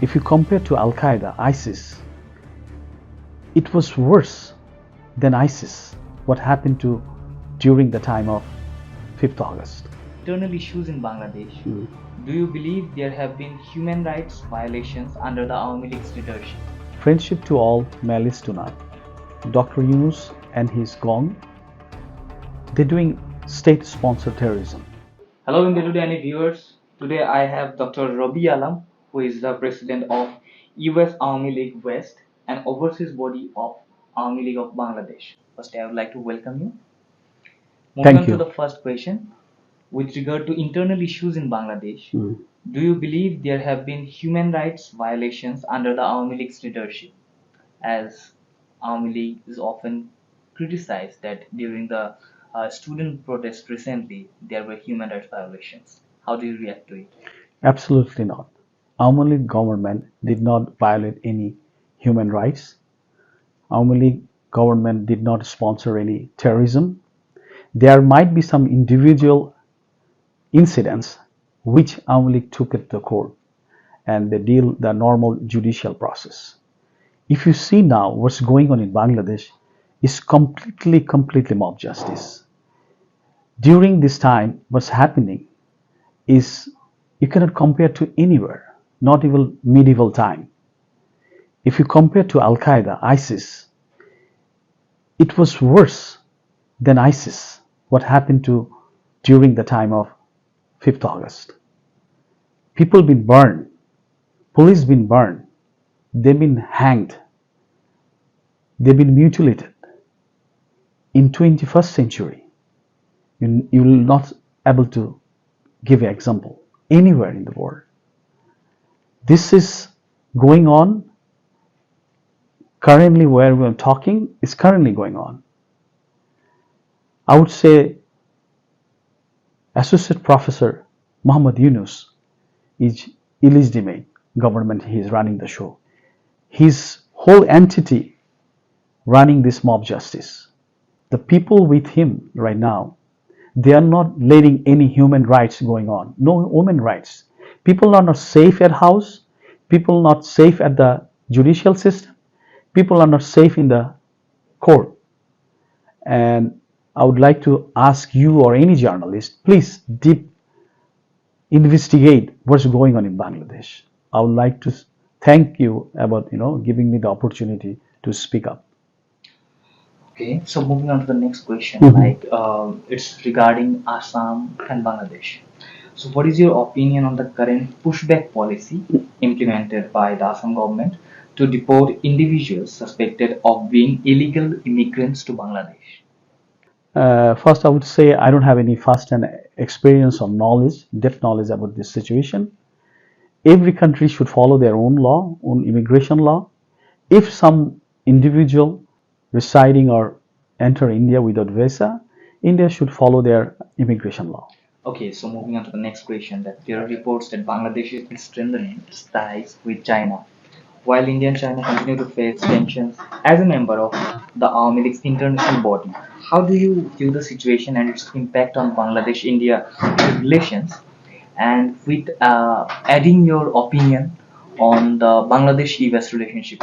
If you compare to Al Qaeda, ISIS, it was worse than ISIS, what happened to during the time of 5th August. Internal issues in Bangladesh. Do you believe there have been human rights violations under the Awami League's leadership? Friendship to all, malice to none. Dr. Yunus and his gong, they're doing state-sponsored terrorism. Hello IndiaTodayNE viewers. Today I have Dr. Rabi Alam, who is the president of US Awami League West and overseas body of Awami League of Bangladesh. First, I would like to welcome you. Moving Thank on to you. the first question, with regard to internal issues in Bangladesh, do you believe there have been human rights violations under the Awami League's leadership? As Awami League is often criticized that during the student protest recently, there were human rights violations. How do you react to it? Absolutely not. Awami League government did not violate any human rights. Awami League government did not sponsor any terrorism. There might be some individual incidents which Awami League took it to court and they deal the normal judicial process. If you see now what's going on in Bangladesh is completely mob justice. During this time, what's happening is you cannot compare to anywhere, not even medieval time. If you compare to Al Qaeda, ISIS, it was worse than ISIS, what happened to during the time of 5th August. People been burned, police been burned, they've been hanged, they've been mutilated. In 21st century, you will not able to give an example anywhere in the world. This is going on currently where we're talking is currently going on. I would say Associate Professor Muhammad Yunus is illegitimate government. He is running the show. His whole entity running this mob justice. The people with him right now, they are not letting any human rights going on. No human rights. People are not safe at house. People are not safe at the judicial system. People are not safe in the court. And I would like to ask you or any journalist, please deep investigate what's going on in Bangladesh. I would like to thank you about giving me the opportunity to speak up. Okay, so moving on to the next question, it's regarding Assam and Bangladesh. So, what is your opinion on the current pushback policy implemented by the Assam government to deport individuals suspected of being illegal immigrants to Bangladesh? First, I would say I don't have any first-hand experience or knowledge, depth knowledge about this situation. Every country should follow their own law, own immigration law. If some individual residing or enter India without visa, India should follow their immigration law. Okay, so moving on to the next question, that there are reports that Bangladesh is strengthening its ties with China, while India and China continue to face tensions as a member of the Awami League's international body. How do you view the situation and its impact on Bangladesh-India relations? And with adding your opinion on the Bangladesh-US relationship.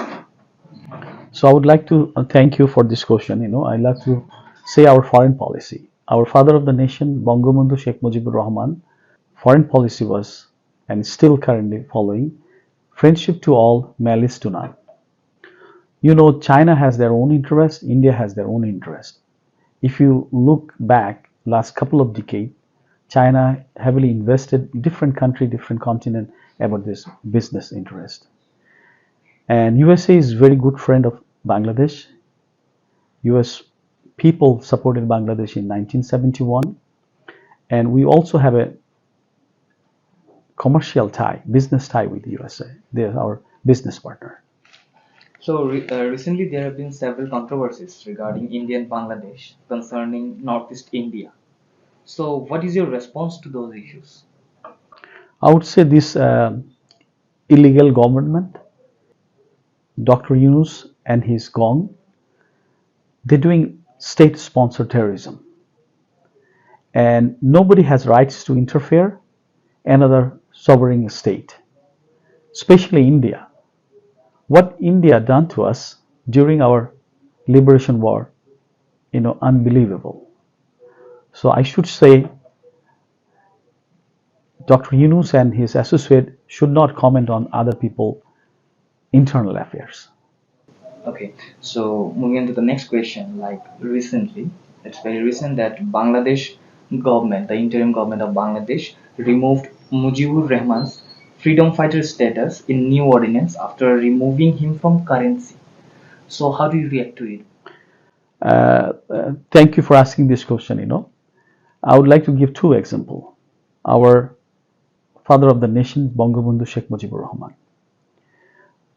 So I would like to thank you for this question. I'd like to say our foreign policy. Our father of the nation, Bangabandhu Sheikh Mujibur Rahman, foreign policy was and still currently following friendship to all, malice to none. China has their own interest, India has their own interest. If you look back last couple of decades, China heavily invested different country, different continent about this business interest. And USA is very good friend of Bangladesh. US people supported Bangladesh in 1971. And we also have a commercial tie, business tie with USA. They are our business partner. So recently there have been several controversies regarding India and Bangladesh concerning Northeast India. So what is your response to those issues? I would say this illegal government, Dr. Yunus and his gong, they're doing state-sponsored terrorism. And nobody has rights to interfere another sovereign state. especially India. What India done to us during our liberation war, unbelievable. So I should say Dr. Yunus and his associate should not comment on other people's internal affairs. Okay, so moving on to the next question, like recently, it's very recent that Bangladesh government, the interim government of Bangladesh, removed Mujibur Rahman's freedom fighter status in new ordinance after removing him from currency. So how do you react to it? Thank you for asking this question. I would like to give two examples. Our father of the nation, Bangabandhu Sheikh Mujibur Rahman.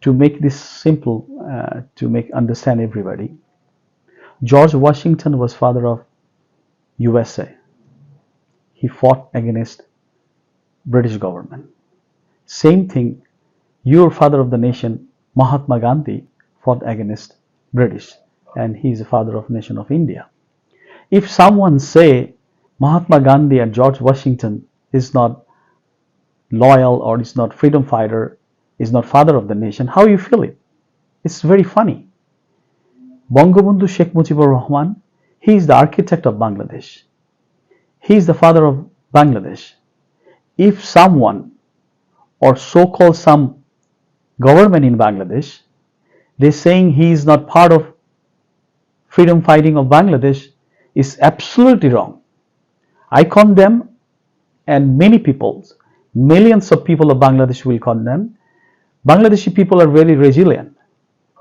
To make this simple, to make understand everybody, George Washington was father of USA. He fought against British government. Same thing, your father of the nation, Mahatma Gandhi, fought against British, and he is the father of nation of India. If someone say Mahatma Gandhi and George Washington is not loyal or is not freedom fighter, is not father of the nation, how you feel it? It's very funny. Bangabandhu Sheikh Mujibur Rahman, he is the architect of Bangladesh. He is the father of Bangladesh. If someone or so-called some government in Bangladesh, they're saying he is not part of freedom fighting of Bangladesh, is absolutely wrong. I condemn, and many people, millions of people of Bangladesh will condemn. Bangladeshi people are very resilient.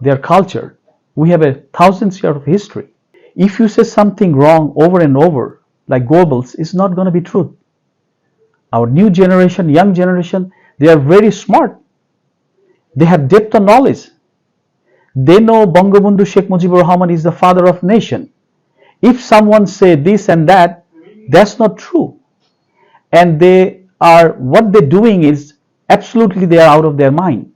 They are cultured. We have 1,000 years of history. If you say something wrong over and over, like Goebbels, it's not going to be true. Our new generation, young generation, they are very smart. They have depth of knowledge. They know Bangabandhu Sheikh Mujibur Rahman is the father of nation. If someone say this and that, that's not true. And what they're doing is absolutely they are out of their mind.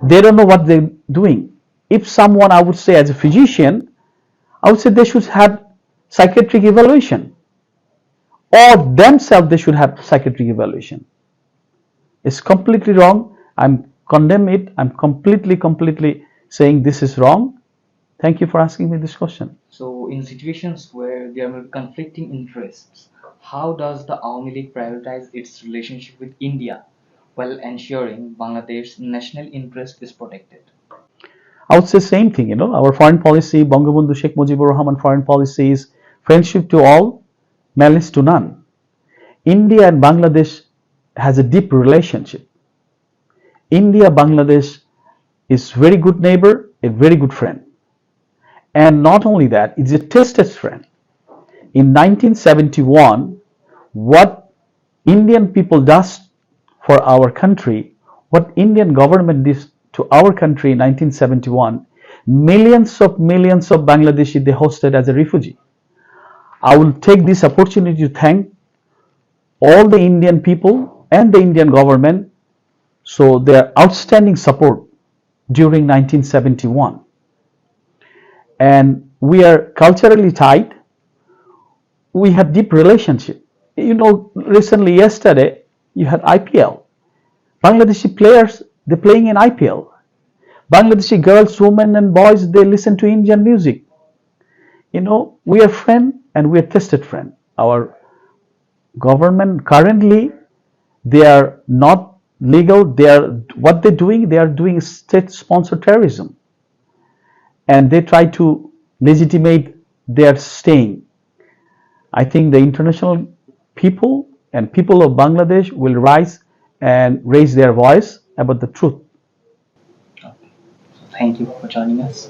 They don't know what they're doing. If someone, I would say as a physician, I would say they should have psychiatric evaluation, or themselves they should have psychiatric evaluation. It's completely wrong. I'm condemn it. I'm completely saying this is wrong. Thank you for asking me this question. So in situations where there are conflicting interests, how does the Awami League prioritize its relationship with India while ensuring Bangladesh's national interest is protected? I would say same thing. Our foreign policy, Bangabandhu Sheikh Mujibur Rahman foreign policy is friendship to all, malice to none. India and Bangladesh has a deep relationship. India, Bangladesh is very good neighbor, a very good friend. And not only that, it's a tested friend. In 1971, what Indian people does for our country, what Indian government did to our country in 1971, millions of Bangladeshi they hosted as a refugee. I will take this opportunity to thank all the Indian people and the Indian government, so their outstanding support during 1971. And we are culturally tied. We have deep relationship. Recently yesterday you had IPL. Bangladeshi players, they're playing in IPL. Bangladeshi girls, women and boys, they listen to Indian music. We are friend and we are tested friend. Our government currently, they are not legal. What they're doing, they are doing state-sponsored terrorism. And they try to legitimate their staying. I think the international people and people of Bangladesh will rise and raise their voice about the truth. Okay. So thank you for joining us.